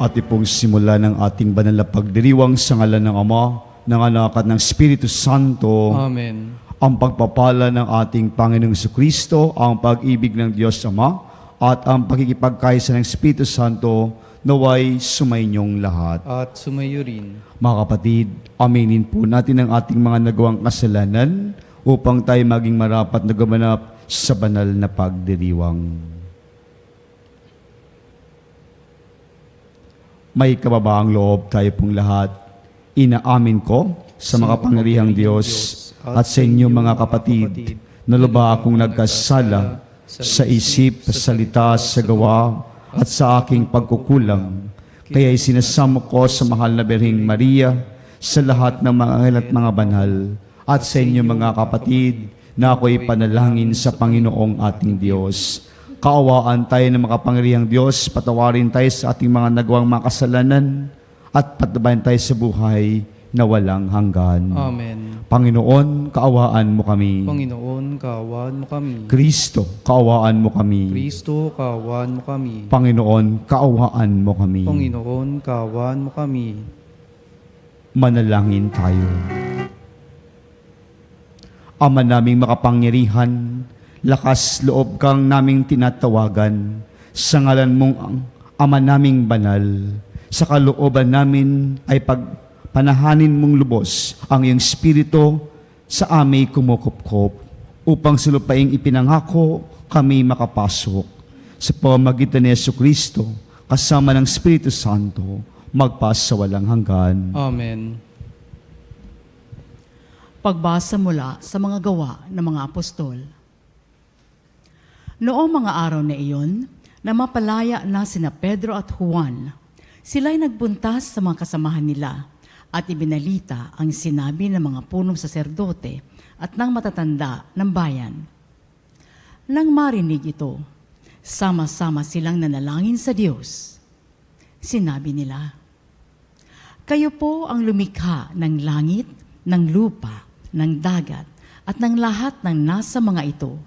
At ipong simula ng ating banal na pagdiriwang sa ngalan ng Ama, ng Anak at ng Espiritu Santo. Amen. Ang pagpapala ng ating Panginoong Jesucristo, ang pag-ibig ng Diyos Ama, at ang pagkikipagkaisa ng Espiritu Santo, naway sumainyong lahat. At sumayo rin. Mga kapatid, aminin po natin ang ating mga nagawang kasalanan upang tayo maging marapat na gumanap sa banal na pagdiriwang. May kababaang loob tayo pong lahat. Inaamin ko sa makapangyarihang Diyos at sa inyo mga kapatid na lubha akong nagkasala sa isip, sa salita, sa gawa at sa aking pagkukulang. Kaya isinasamo ko sa mahal na Birheng Maria, sa lahat ng mga anghel at mga banal, at sa inyo mga kapatid na ako'y panalangin sa Panginoong ating Diyos. Kaawaan tayo ng makapangyarihang Diyos, patawarin tayo sa ating mga nagawang mga kasalanan, at patabayan tayo sa buhay na walang hanggan. Amen. Panginoon, kaawaan mo kami. Panginoon, kaawaan mo kami. Kristo, kaawaan mo kami. Kristo, kaawaan mo kami. Panginoon, kaawaan mo kami. Panginoon, kaawaan mo kami. Manalangin tayo. Ama naming makapangyarihan, lakas loob kang naming tinatawagan, sa ngalan mong Ama naming banal, sa kalooban namin ay panahanin mong lubos ang iyong Espiritu sa aming kumukupkop, upang sa lupaing ipinangako kami makapasok. Sa pamamagitan ni Jesucristo, kasama ng Espiritu Santo, magpasawalang hanggan. Amen. Pagbasa mula sa mga gawa ng mga apostol. Noong mga araw na iyon, na mapalaya na sina Pedro at Juan, sila'y nagbuntas sa mga kasamahan nila at ibinalita ang sinabi ng mga punong saserdote at ng matatanda ng bayan. Nang marinig ito, sama-sama silang nanalangin sa Diyos. Sinabi nila, "Kayo po ang lumikha ng langit, ng lupa, ng dagat, at ng lahat ng nasa mga ito.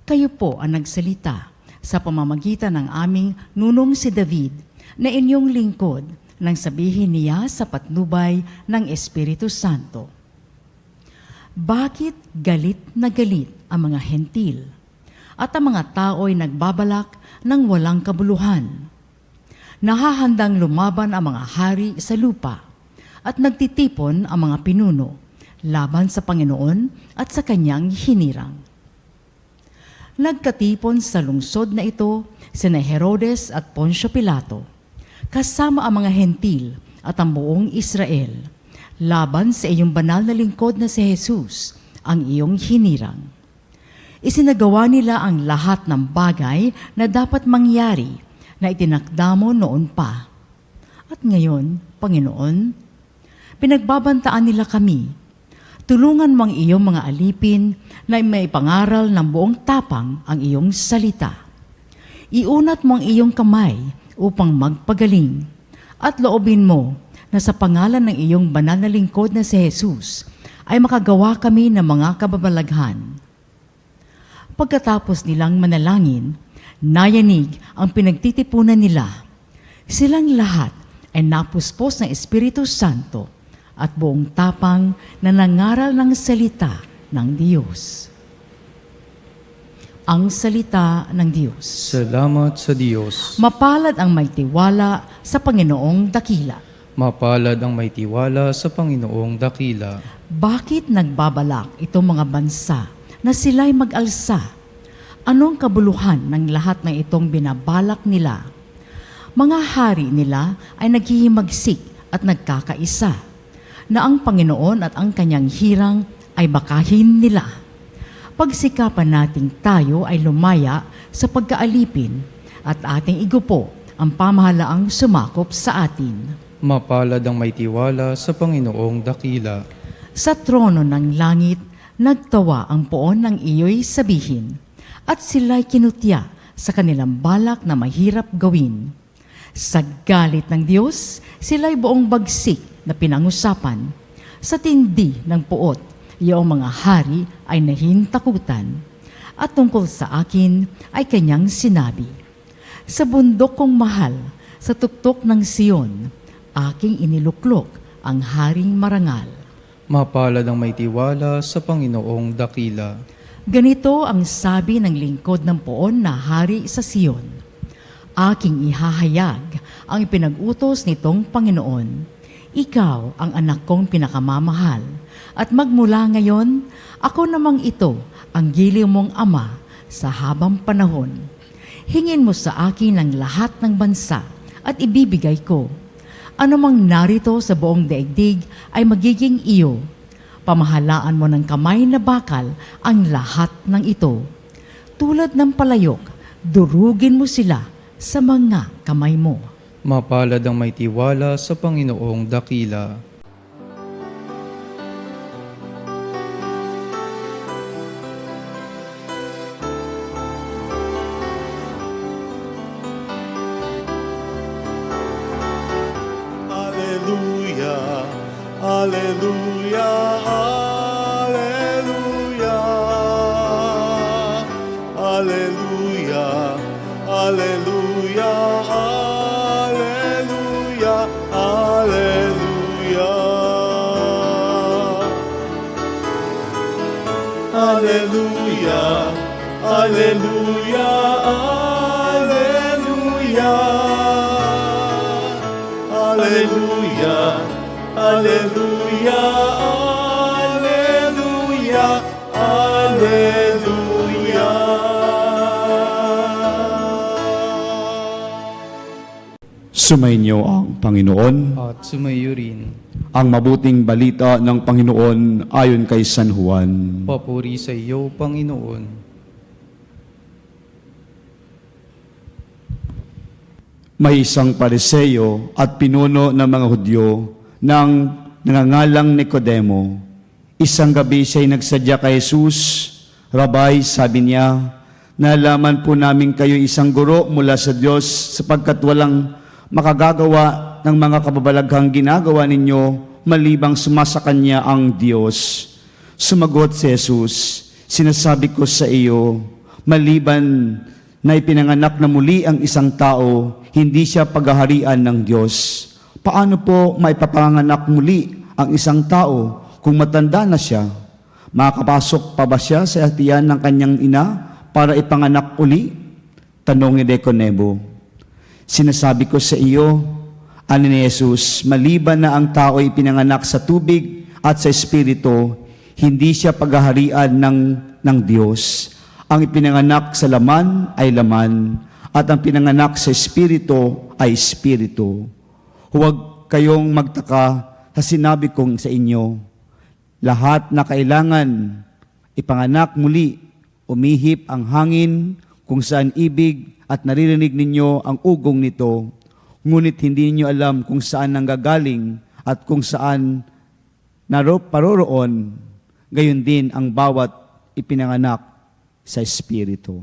Kayo po ang nagsalita sa pamamagitan ng aming nunong si David na inyong lingkod nang sabihin niya sa patnubay ng Espiritu Santo. Bakit galit na galit ang mga hentil at ang mga tao'y nagbabalak ng walang kabuluhan? Nahahandang lumaban ang mga hari sa lupa at nagtitipon ang mga pinuno laban sa Panginoon at sa kanyang hinirang. Nagkatipon sa lungsod na ito sina Herodes at Poncio Pilato, kasama ang mga hentil at ang buong Israel, laban sa iyong banal na lingkod na si Jesus, ang iyong hinirang. Isinagawa nila ang lahat ng bagay na dapat mangyari na itinakda mo noon pa. At ngayon, Panginoon, pinagbabantaan nila kami. Tulungan mo ang iyong mga alipin na may pangaral ng buong tapang ang iyong salita. Iunat mo ang iyong kamay upang magpagaling at loobin mo na sa pangalan ng iyong banal na lingkod na si Jesus ay makagawa kami ng mga kababalaghan." Pagkatapos nilang manalangin, nayanig ang pinagtitipunan nila. Silang lahat ay napuspos ng Espiritu Santo at buong tapang na nangaral ng salita ng Diyos. Ang salita ng Diyos. Salamat sa Diyos. Mapalad ang may tiwala sa Panginoong dakila. Mapalad ang may tiwala sa Panginoong dakila. Bakit nagbabalak itong mga bansa na sila'y mag-alsa? Anong kabuluhan ng lahat ng itong binabalak nila? Mga hari nila ay naghihimagsik at nagkakaisa, na ang Panginoon at ang kanyang hirang ay bakahin nila. Pagsikapan nating tayo ay lumaya sa pagkaalipin at ating igupo ang pamahalaang sumakop sa atin. Mapalad ang may tiwala sa Panginoong dakila. Sa trono ng langit, nagtawa ang poon ng iyo'y sabihin, at sila'y kinutya sa kanilang balak na mahirap gawin. Sa galit ng Diyos, sila'y buong bagsik na pinangusapan. Sa tindi ng puot, iyong mga hari ay nahintakutan. At tungkol sa akin ay kanyang sinabi, "Sa bundok kong mahal, Sa tuktok ng Siyon, aking iniluklok ang haring marangal. Mapalad ang may tiwala sa Panginoong dakila. Ganito ang sabi ng lingkod ng poon na hari sa Siyon. Aking ihahayag ang ipinag-utos nitong Panginoon. Ikaw ang anak kong pinakamamahal. At magmula ngayon, ako namang ito ang giliw mong ama sa habang panahon. Hingin mo sa akin ang lahat ng bansa at ibibigay ko. Ano mang narito sa buong daigdig ay magiging iyo. Pamahalaan mo ng kamay na bakal ang lahat ng ito. Tulad ng palayok, durugin mo sila sa mga kamay mo. Mapalad ang may tiwala sa Panginoong dakila. Alleluia, alleluia, alleluia, alleluia, alleluia, alleluia, alleluia. Alleluia, alleluia, alleluia. Alleluia, alleluia, alleluia, alleluia. Sumainyo ang Panginoon. At sumayo rin. Ang mabuting balita ng Panginoon ayon kay San Juan. Papuri sa iyo, Panginoon. May isang Pariseo at pinuno ng mga Hudyo nang nangangalang Nicodemo. Isang gabi siya'y nagsadya kay Jesus. Rabay, sabi niya, nalaman po namin kayo isang guro mula sa Diyos sapagkat walang makagagawa ng mga kababalaghang ginagawa ninyo malibang sumasa Kanya ang Diyos. Sumagot si Jesus, sinasabi ko sa iyo, maliban na ipinanganak na muli ang isang tao, hindi siya paghaharian ng Diyos. Paano po maipapanganak muli ang isang tao kung matanda na siya? Makakapasok pa ba siya sa hatian ng kanyang ina para ipanganak uli? Tanong ni Nicodemo. Sinasabi ko sa iyo, ani ni Jesus, maliban na ang tao ay pinanganak sa tubig at sa Espiritu, hindi siya paghaharian ng Diyos. Ang ipinanganak sa laman ay laman, at ang pinanganak sa Espiritu ay Espiritu. Huwag kayong magtaka sa sinabi kong sa inyo, lahat na kailangan ipanganak muli, umihip ang hangin kung saan ibig at naririnig ninyo ang ugong nito, ngunit hindi ninyo alam kung saan nanggagaling at kung saan paroroon, gayon din ang bawat ipinanganak sa Espiritu.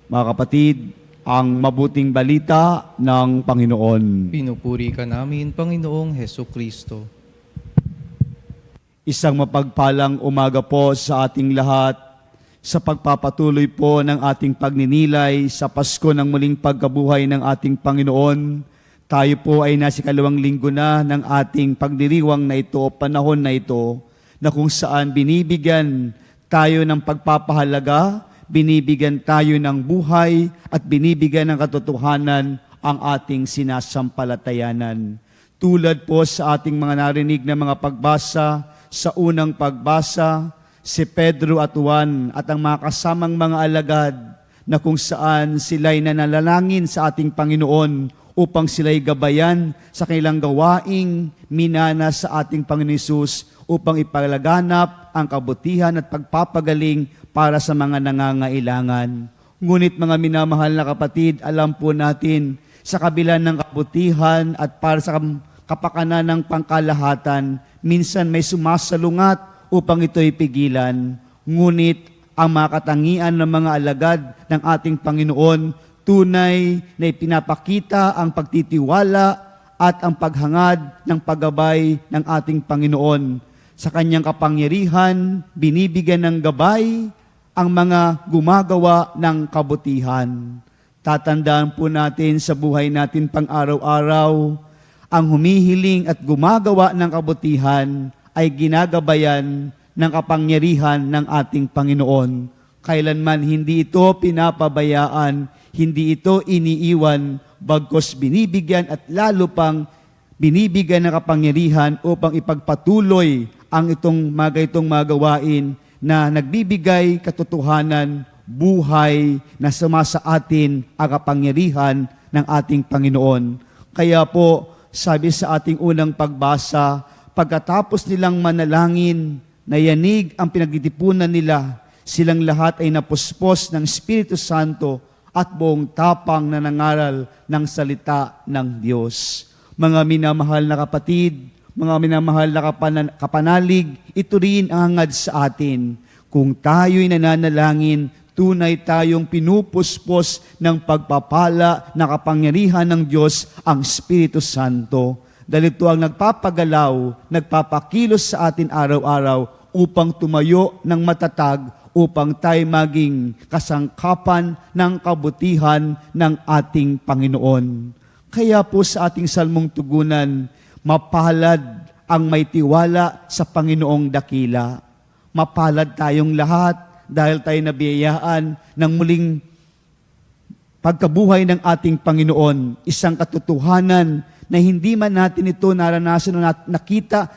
Mga kapatid, ang mabuting balita ng Panginoon. Pinupuri ka namin, Panginoong Heso Kristo. Isang mapagpalang umaga po sa ating lahat sa pagpapatuloy po ng ating pagninilay sa Pasko ng muling pagkabuhay ng ating Panginoon. Tayo po ay nasa ikalawang linggo na ng ating pagdiriwang na ito, panahon na ito, na kung saan binibigyan tayo ng pagpapahalaga, binibigyan tayo ng buhay at binibigyan ng katotohanan ang ating sinasampalatayanan. Tulad po sa ating mga narinig na mga pagbasa, sa unang pagbasa, si Pedro at Juan at ang mga kasamang mga alagad na kung saan sila'y nanalangin sa ating Panginoon upang sila'y gabayan sa kanilang gawaing minana sa ating Panginoon Hesus upang ipalaganap ang kabutihan at pagpapagaling para sa mga nangangailangan. Ngunit mga minamahal na kapatid, alam po natin sa kabila ng kabutihan at para sa kapakanan ng pangkalahatan, minsan may sumasalungat upang ito'y pigilan. Ngunit ang mga katangian ng mga alagad ng ating Panginoon, tunay na ipinapakita ang pagtitiwala at ang paghangad ng paggabay ng ating Panginoon. Sa kanyang kapangyarihan, binibigyan ng gabay ang mga gumagawa ng kabutihan. Tatandaan po natin sa buhay natin pang-araw-araw, ang humihiling at gumagawa ng kabutihan ay ginagabayan ng kapangyarihan ng ating Panginoon. Kailanman hindi ito pinapabayaan, hindi ito iniiwan, bagkus binibigyan at lalo pang binibigyan ng kapangyarihan upang ipagpatuloy ang itong magawain na nagbibigay katotohanan, buhay na sumasa atin ang kapangyarihan ng ating Panginoon. Kaya po, sabi sa ating unang pagbasa, pagkatapos nilang manalangin, nayanig ang pinagtitipunan nila, silang lahat ay napuspos ng Espiritu Santo at buong tapang na nangaral ng salita ng Diyos. Mga minamahal na kapatid, mga minamahal na kapanalig, ito rin ang hangad sa atin. Kung tayo'y nananalangin, tunay tayong pinupuspos ng pagpapala na kapangyarihan ng Diyos ang Espiritu Santo. Dahil ito ang nagpapagalaw, nagpapakilos sa atin araw-araw upang tumayo ng matatag, upang tayo maging kasangkapan ng kabutihan ng ating Panginoon. Kaya po sa ating salmong tugunan, mapalad ang may tiwala sa Panginoong dakila. Mapalad tayong lahat dahil tayo nabiyayaan ng muling pagkabuhay ng ating Panginoon. Isang katotohanan na hindi man natin ito naranasan o nakita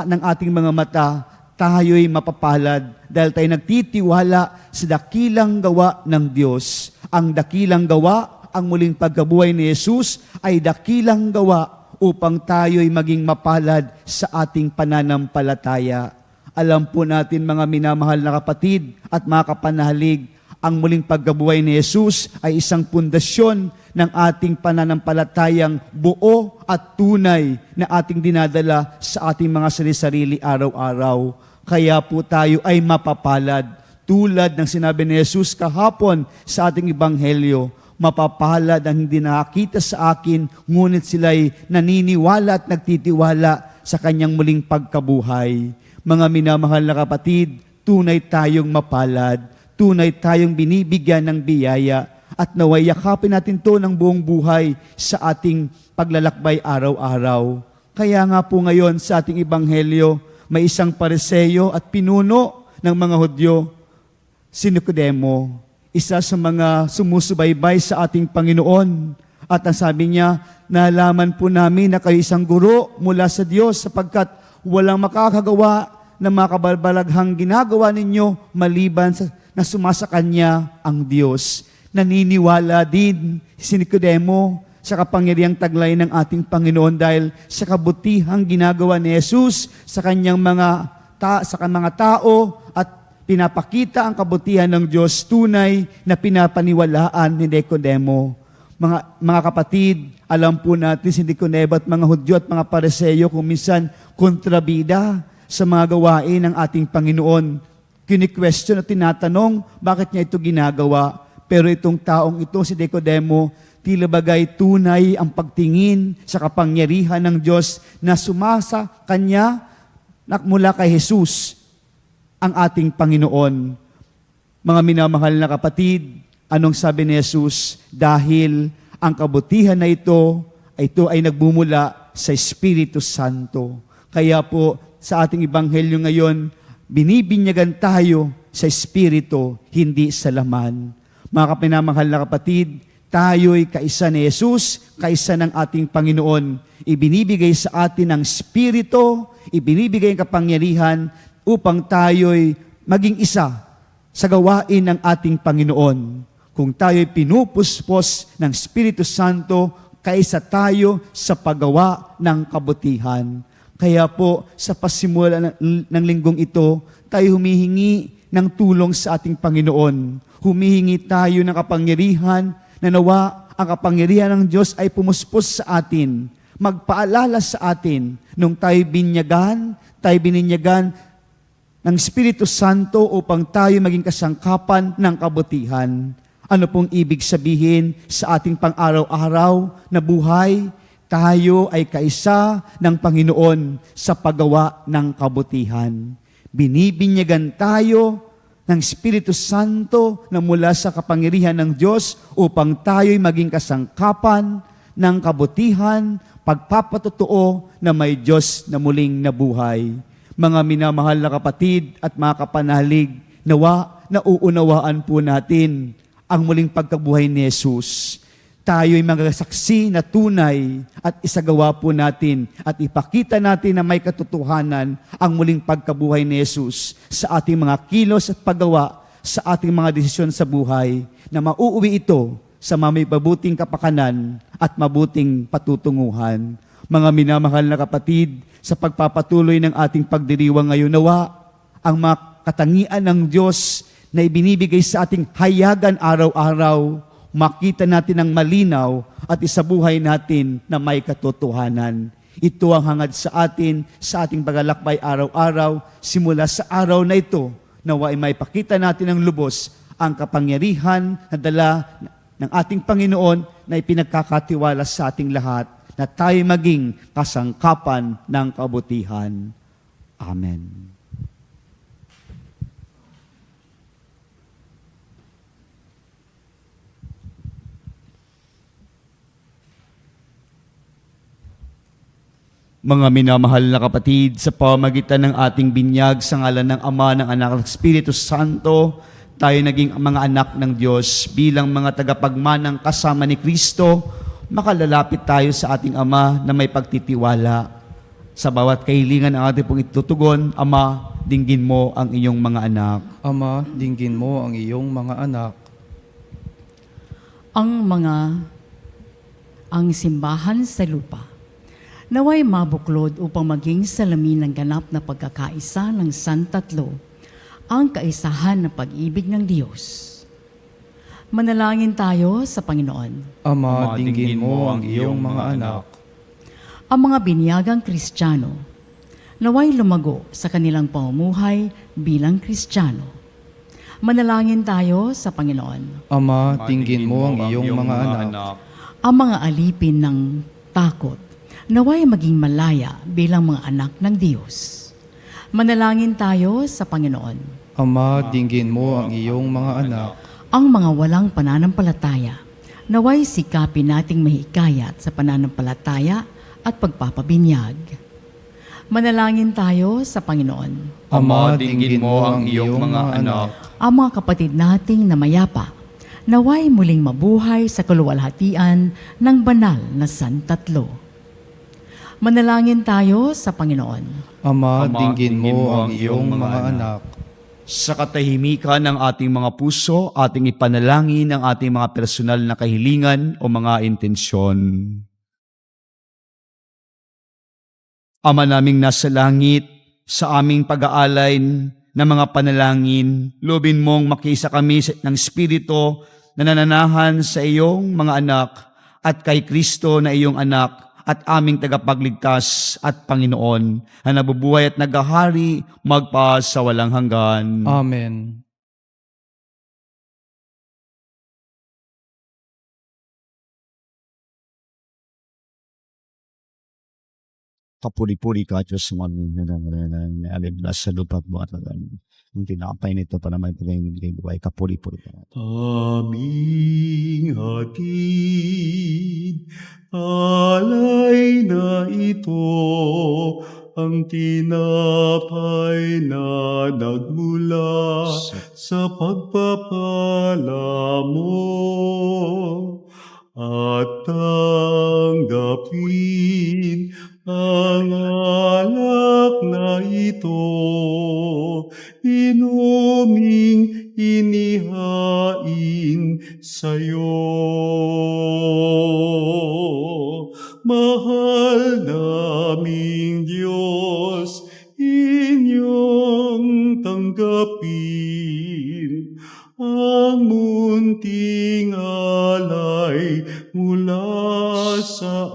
ng ating mga mata, tayo'y mapapalad dahil tayo nagtitiwala sa dakilang gawa ng Diyos. Ang dakilang gawa, ang muling pagkabuhay ni Jesus ay dakilang gawa upang tayo'y maging mapalad sa ating pananampalataya. Alam po natin mga minamahal na kapatid at mga kapanalig, ang muling pagkabuhay ni Jesus ay isang pundasyon ng ating pananampalatayang buo at tunay na ating dinadala sa ating mga sarili-sarili araw-araw. Kaya po tayo ay mapapalad. Tulad ng sinabi ni Jesus kahapon sa ating ebanghelyo, mapapalad ang hindi nakakita sa akin, ngunit sila'y naniniwala at nagtitiwala sa kanyang muling pagkabuhay. Mga minamahal na kapatid, tunay tayong mapalad, tunay tayong binibigyan ng biyaya, at naway yakapin natin to ng buong buhay sa ating paglalakbay araw-araw. Kaya nga po ngayon sa ating ebanghelyo, may isang Pariseo at pinuno ng mga Hudyo, si Nicodemo, isa sa mga sumusubaybay sa ating Panginoon. At ang sabi niya, nalaman po namin na kayo isang guro mula sa Diyos sapagkat walang makakagawa ng mga kabarbalaghang ginagawa ninyo maliban na sumasa Kanya ang Diyos. Naniniwala din si Nicodemo sa kapangyarihang taglay ng ating Panginoon dahil sa kabutihang ginagawa ni Jesus sa kanyang mga tao at pinapakita ang kabutihan ng Diyos tunay na pinapaniwalaan ni Nicodemo. Mga kapatid, alam po natin si Nicodemo at mga Hudyo at mga Pariseo kung minsan kontrabida sa mga gawain ng ating Panginoon. Kini-question at tinatanong bakit niya ito ginagawa. Pero itong taong ito, si Nicodemo, tila bagay tunay ang pagtingin sa kapangyarihan ng Diyos na sumasa Kanya mula kay Jesus, ang ating Panginoon. Mga minamahal na kapatid, anong sabi ni Jesus? Dahil ang kabutihan na ito ay nagbumula sa Espiritu Santo. Kaya po, sa ating ebanghelyo ngayon, binibinyagan tayo sa Espiritu, hindi sa laman. Mga kapinamahal na kapatid, tayo'y kaisa ni Jesus, kaisa ng ating Panginoon. Ibinibigay sa atin ang Espiritu, ibinibigay ang kapangyarihan upang tayo'y maging isa sa gawain ng ating Panginoon. Kung tayo'y pinupuspos ng Espiritu Santo, kaisa tayo sa paggawa ng kabutihan. Kaya po, sa pasimula ng linggong ito, tayo humihingi ng tulong sa ating Panginoon. Humihingi tayo ng kapangyarihan na nawa ang kapangyarihan ng Diyos ay pumuspos sa atin. Magpaalala sa atin nung tayo bininyagan ng Espiritu Santo upang tayo maging kasangkapan ng kabutihan. Ano pong ibig sabihin sa ating pang-araw-araw na buhay? Tayo ay kaisa ng Panginoon sa paggawa ng kabutihan. Binibinyagan tayo ng Espiritu Santo na mula sa kapangyarihan ng Diyos upang tayo'y maging kasangkapan ng kabutihan, pagpapatotoo na may Diyos na muling nabuhay. Mga minamahal na kapatid at mga kapanalig, nawa nauunawaan po natin ang muling pagkabuhay ni Jesus. Tayo'y mga saksi na tunay at isagawa po natin at ipakita natin na may katotohanan ang muling pagkabuhay ni Jesus sa ating mga kilos at paggawa sa ating mga desisyon sa buhay na mauuwi ito sa may mabuting kapakanan at mabuting patutunguhan. Mga minamahal na kapatid, sa pagpapatuloy ng ating pagdiriwang ngayon, nawa ang mga katangian ng Diyos na ibinibigay sa ating hayagan araw-araw, makita natin ang malinaw at isabuhay natin na may katotohanan. Ito ang hangad sa atin, sa ating paglalakbay araw-araw, simula sa araw na ito, nawa ay may pakita natin ng lubos ang kapangyarihan na dala ng ating Panginoon na ipinagkakatiwala sa ating lahat, na tayo maging kasangkapan ng kabutihan. Amen. Mga minamahal na kapatid, sa pamagitan ng ating binyag sa ngalan ng Ama, ng Anak, ng Espiritu Santo, tayo naging mga anak ng Diyos bilang mga tagapagmanang kasama ni Kristo. Makalalapit tayo sa ating Ama na may pagtitiwala. Sa bawat kahilingan ang ating pong itutugon, Ama, dinggin mo ang iyong mga anak. Ama, dinggin mo ang iyong mga anak. Ang simbahan sa lupa, naway mabuklod upang maging salamin ng ganap na pagkakaisa ng Santatlo, ang kaisahan ng pag-ibig ng Diyos. Manalangin tayo sa Panginoon. Ama, dinggin mo ang iyong mga anak. Ang mga binyagang Kristiyano, naway lumago sa kanilang pamumuhay bilang Kristiyano. Manalangin tayo sa Panginoon. Ama, dinggin mo ang iyong mga anak. Ang mga alipin ng takot, naway maging malaya bilang mga anak ng Diyos. Manalangin tayo sa Panginoon. Ama, dinggin mo ang iyong mga anak. Ang mga walang pananampalataya, naway sikapin nating mahikayat sa pananampalataya at pagpapabinyag. Manalangin tayo sa Panginoon. Ama, dinggin mo ang iyong mga anak. Ang mga kapatid nating na mayapa, naway muling mabuhay sa kaluwalhatian ng banal na Santatlo. Manalangin tayo sa Panginoon. Ama, dinggin mo ang iyong mga anak. Sa katahimikan ng ating mga puso, ating ipanalangin ang ating mga personal na kahilingan o mga intensyon. Ama naming nasa langit, sa aming pag-aalay ng mga panalangin, loobin mong makiisa kami ng Espiritu na nananahan sa iyong mga anak at kay Kristo na iyong anak at aming tagapagligtas at Panginoon na nabubuhay at naghahari magpa sa walang hanggan. Amen. Kapuri-puri ka, Diyos, aliblas sa lupa at buhat yung tinapay nito para may pagkainibigay buhay. Kapuri-puri ka. Aming hatid, alay na ito, ang tinapay na nagmula sa pagpapala mo. At tanggapin ang alak na ito, inuming inihain sa'yo. Mahal naming Diyos, inyong tanggapin ang munting alay mula sa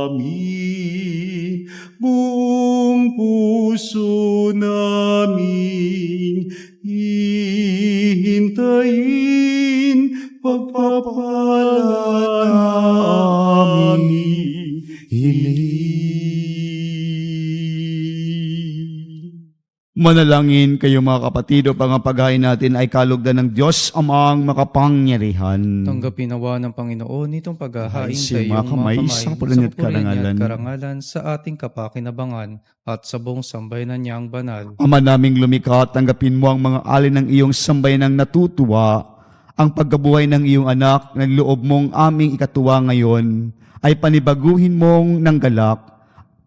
amin. Buong puso namin hihintayin pagpapala namin hiling. Manalangin kayo mga kapatid upang ang paghain natin ay kalugdan ng Diyos Amang makapangyarihan. Tanggapin nawa ng Panginoon itong paghahain Ay, kayong mga kamay, sa kapurihan at karangalan sa ating kapakinabangan at sa buong sambayanan niyang banal. Ama naming lumikha, tanggapin mo ang mga alin ng iyong sambayanang natutuwa, ang pagkabuhay ng iyong anak na loob mong aming ikatuwa ngayon, ay panibaguhin mong ng galak,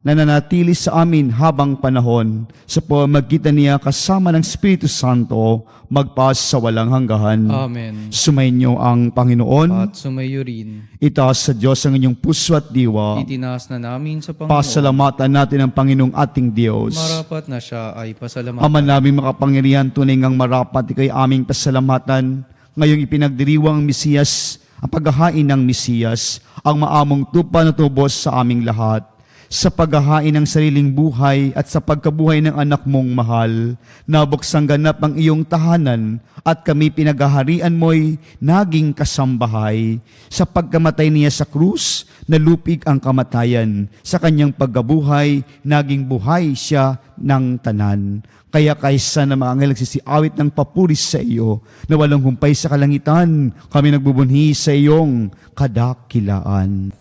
na nanatili sa amin habang panahon sa pamamagitan niya kasama ng Espiritu Santo magpas sa walang hanggahan. Amen. Sumainyo ang Panginoon. At sumayo rin. Itaas sa Diyos ang inyong puso at diwa. Itinaas na namin sa Panginoon. Pasalamatan natin ang Panginoong ating Diyos. Marapat na siya ay pasalamatan. Ama naming makapangyarihan, tunay ngang marapat ikay aming pasalamatan. Ngayong ipinagdiriwang ang Mesiyas, ang paghahain ng Mesiyas, ang maamong tupa na tubos sa aming lahat. Sa paghahain ng sariling buhay at sa pagkabuhay ng anak mong mahal, nabuksang ganap ang iyong tahanan at kami pinaghaharian mo'y naging kasambahay. Sa pagkamatay niya sa krus, nalupig ang kamatayan. Sa kanyang pagkabuhay, naging buhay siya ng tanan. Kaya kaysa na mga anghel nagsisiawit ng papuris sa iyo, na walang humpay sa kalangitan, kami nagbubunhi sa iyong kadakilaan.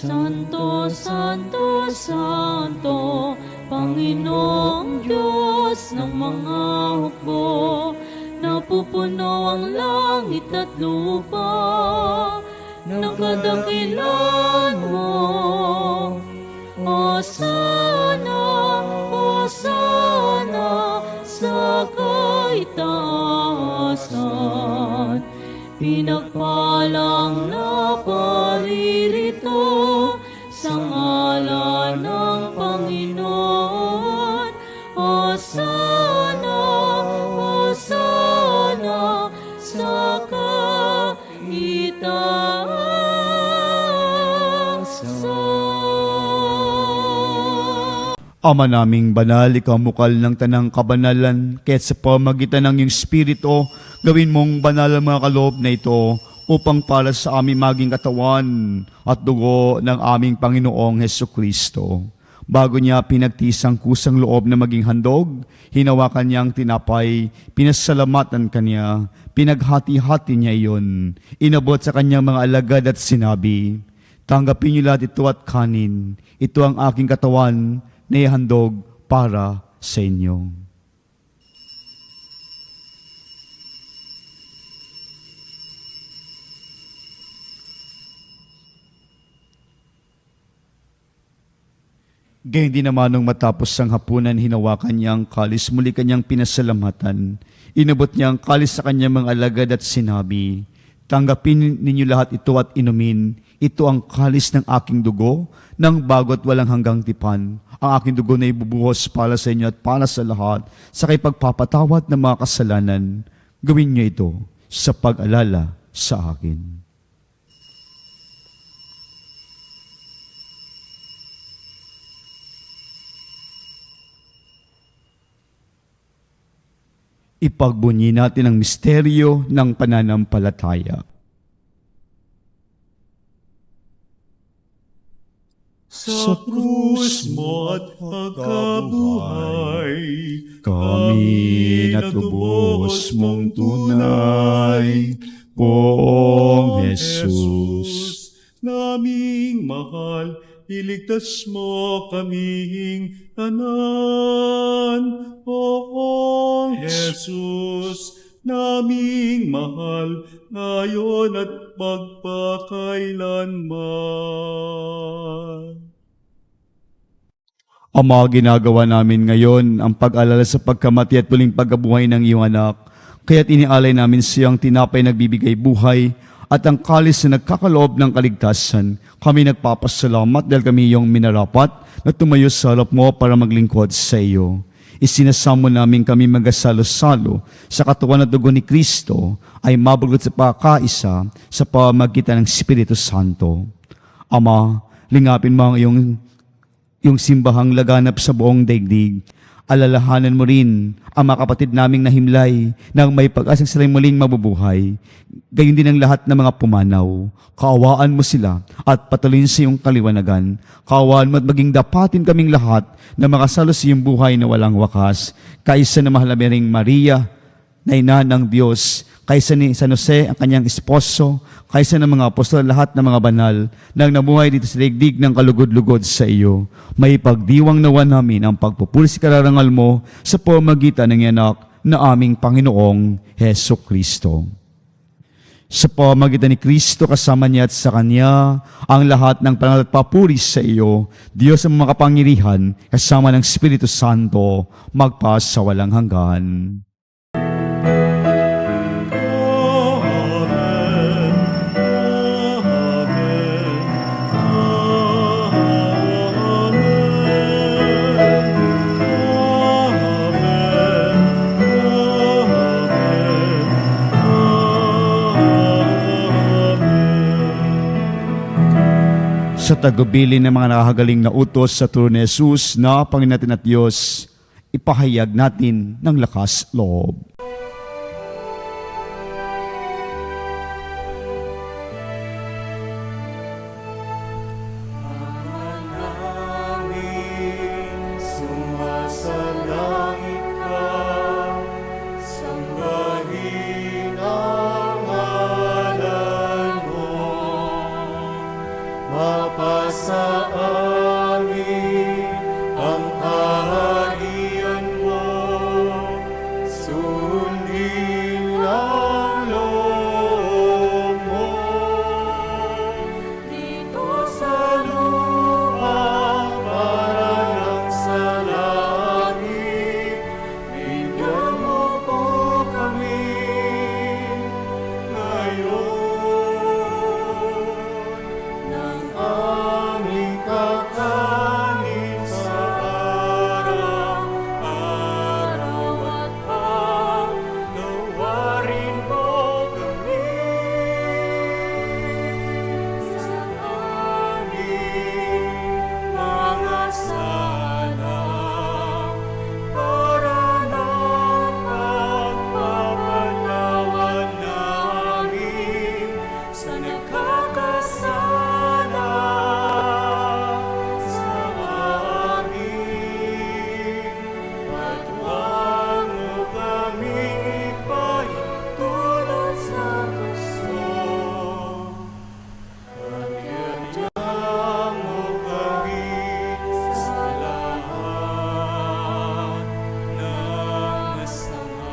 Santo, Santo, Santo, Panginoong Diyos ng mga hukbo, napupuno ang langit at lupa ng kadakilan mo. Hosana, Hosana sa kaitaasan, pinagpalang na paririto sa ngalan ng Panginoon. Hosana, Hosana sa kaitaasan. Ama naming banal, ikaw mukal ng tanang kabanalan, kaya't sa pamagitan ng iyong Espiritu, gawin mong banal ang mga kaloob na ito, upang para sa aming maging katawan at dugo ng aming Panginoong Hesukristo. Bago niya pinagtisang kusang loob na maging handog, hinawakan niya ang tinapay, pinasalamatan kanya, pinaghati-hati niya iyon, inabot sa kanyang mga alagad at sinabi, "Tanggapin niyo lahat ito at kanin, ito ang aking katawan na ihandog para sa inyo." Gayun din naman nung matapos ang hapunan, hinawakan niya ang kalis, muli kanyang pinasalamatan. Inabot niya ang kalis sa kanyang mga alagad at sinabi, "Tanggapin ninyo lahat ito at inumin. Ito ang kalis ng aking dugo, ng bago at walang hanggang tipan. Ang aking dugo na ibubuhos para sa inyo at para sa lahat, sa kay pagpapatawad ng mga kasalanan. Gawin niyo ito sa pag-alala sa akin." Ipagbunyi natin ang misteryo ng pananampalataya. Sa krus mo at pagkabuhay, Kami natubos mong tunay, Poong Jesus. Naming mahal, iligtas mo kaming tanan. Poong Jesus, naming mahal, ngayon at magpakailanman. Ama, ginagawa namin ngayon ang pag-alala sa pagkamati at muling pagkabuhay ng iyong anak. Kaya't inialay namin siyang tinapay nagbibigay buhay at ang kalis na nagkakaloob ng kaligtasan. Kami nagpapasalamat dahil kami iyong minarapat na tumayo sa harap mo para maglingkod sa iyo. Isinasamo namin kami magasalo-salo sa katawan at dugo ni Kristo ay mabugot sa pagkakaisa sa pamagitan ng Espiritu Santo. Ama, lingapin mo ang iyong simbahang laganap sa buong daigdig Alalahanan mo rin ang mga kapatid naming nahimlay nang may pag-asang sila'y muling mabubuhay. Gayon din ang lahat ng mga pumanaw. Kaawaan mo sila at patuloyin sa iyong kaliwanagan. Kaawaan mo at maging dapatin kaming lahat na makasalo sa iyong buhay na walang wakas. Kaisa na mahal na Biring Maria, na ina ng Diyos, kaysa ni San Jose ang kanyang esposo, kaysa ng mga apostol, lahat ng mga banal, nang namuhay dito sa daigdig ng kalugod-lugod sa iyo. May pagdiwang nawa namin ang pagpupuri sa kararangal mo sa pamagitan ng iyong anak na aming Panginoong Heso Kristo. Sa pamagitan ni Kristo, kasama niya at sa Kanya, ang lahat ng pangalat papuri sa iyo, Diyos ang makapangyarihan, kasama ng Espiritu Santo, magpas sa walang hanggan. Sa tagubilin ng mga nakakagaling na utos sa turo ni Jesus na Panginoon natin at Diyos, ipahayag natin ng lakas loob. Sumasalangit ka, sambahin ang ngalan mo. Mapasa amin ang kaharian mo, sundin ang loob mo. Dito sa lupa, parang sa langit, bigyan mo po kami ngayon ng aming kakanin sa araw-araw at paggawarin mo kami sa aming mga sala para ng pagpapatawad namin sa nagkakasala sa amin. At huwag mo kaming ipahintulot sa gusto, at iadya mo kami sa lahat ng masama.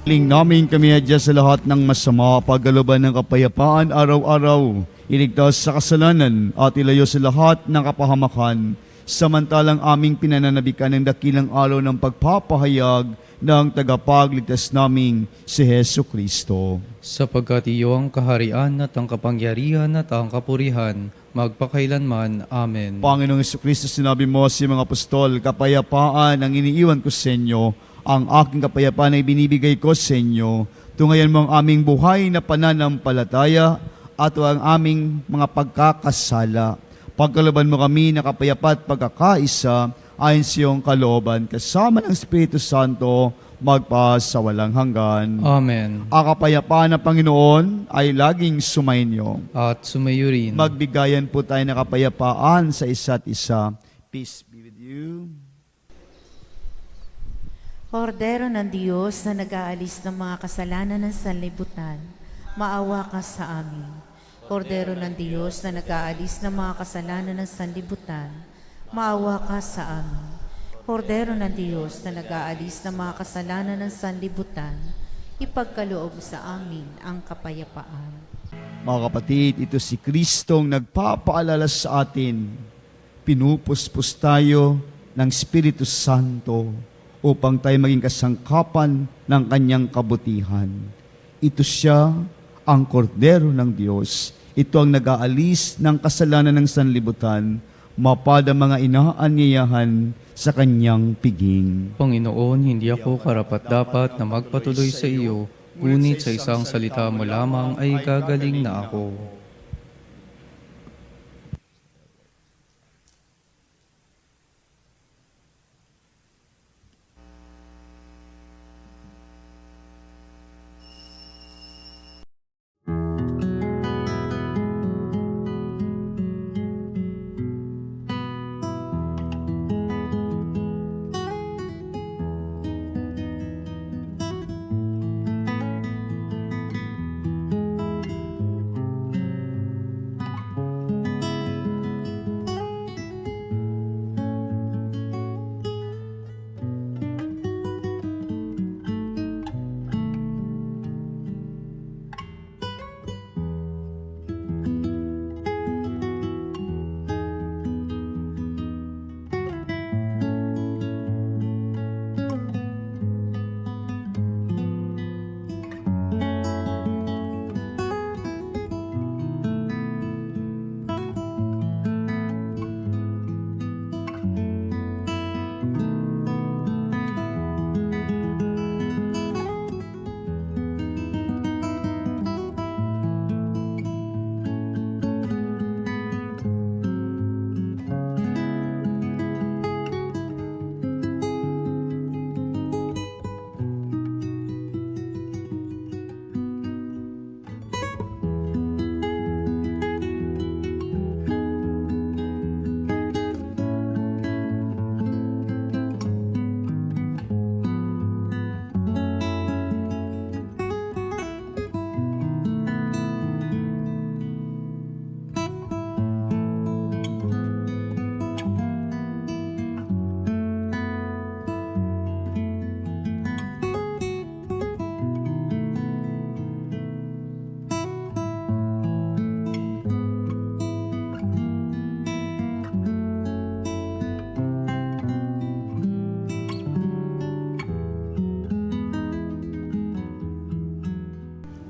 Ling namin kami adya sa lahat ng masama, paggaluban ng kapayapaan araw-araw, iligtas sa kasalanan at ilayo sa lahat ng kapahamakan, samantalang aming pinananabikan ng dakilang araw ng pagpapahayag ng tagapagligtas naming si Heso Kristo. Sapagkat iyo ang kaharian at ang kapangyarihan at ang kapurihan, magpakailanman. Amen. Panginoong Jesucristo, sinabi mo sa mga apostol, kapayapaan ang iniiwan ko sa inyo, ang aking kapayapaan ay binibigay ko sa inyo. Tungayan mo ang aming buhay na pananampalataya at ang aming mga pagkakasala. Pagkalaban mo kami na kapayapa at pagkakaisa ayon sa iyong kalooban, kasama ng Espiritu Santo, magpas sa walang hanggan. Amen. Ang kapayapaan ng Panginoon ay laging sumainyo. At sumayo rin. Magbigayan po tayo ng kapayapaan sa isa't isa. Peace be with you. Kordero ng Diyos na nag-aalis ng mga kasalanan ng sanlibutan, maawa ka sa amin. Kordero ng Diyos na nag-aalis ng mga kasalanan ng sanlibutan, maawa ka sa amin. Kordero ng Diyos na nag-aalis ng mga kasalanan ng sanlibutan, ipagkaloob sa amin ang kapayapaan. Mga kapatid, ito si Kristong nagpapaalala sa atin. Pinupuspos tayo ng Espiritu Santo upang tayo maging kasangkapan ng kanyang kabutihan. Ito siya, ang Kordero ng Diyos. Ito ang nag-aalis ng kasalanan ng sanlibutan, mapad ang mga inaanyayahan sa kanyang piging. Panginoon, hindi ako karapat-dapat na magpatuloy sa iyo, ngunit sa isang salita mo lamang ay gagaling na ako.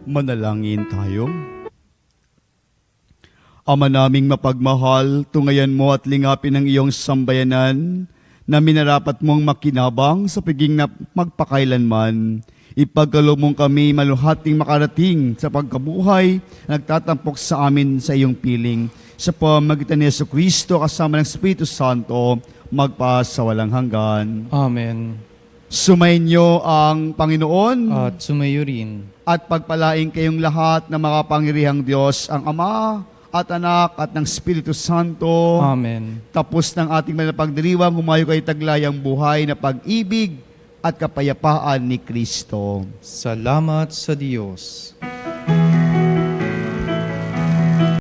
Manalangin tayo. Ama naming mapagmahal, tungayan mo at lingapin ang iyong sambayanan na minarapat mong makinabang sa piging na magpakailanman. Ipagkaloob mong kami maluhating makarating sa pagkabuhay na nagtatampok sa amin sa iyong piling. Sa pamagitan ni Jesucristo kasama ng Espiritu Santo, magpa sa walang hanggan. Amen. Sumainyo ang Panginoon At sumayo rin. at pagpalain kayong lahat ng makapangyarihang Diyos, ang Ama at Anak at ng Espiritu Santo. Amen. Tapos ng ating malapagdiriwang, humayo kay taglayang buhay na pag-ibig at kapayapaan ni Kristo. Salamat sa Diyos.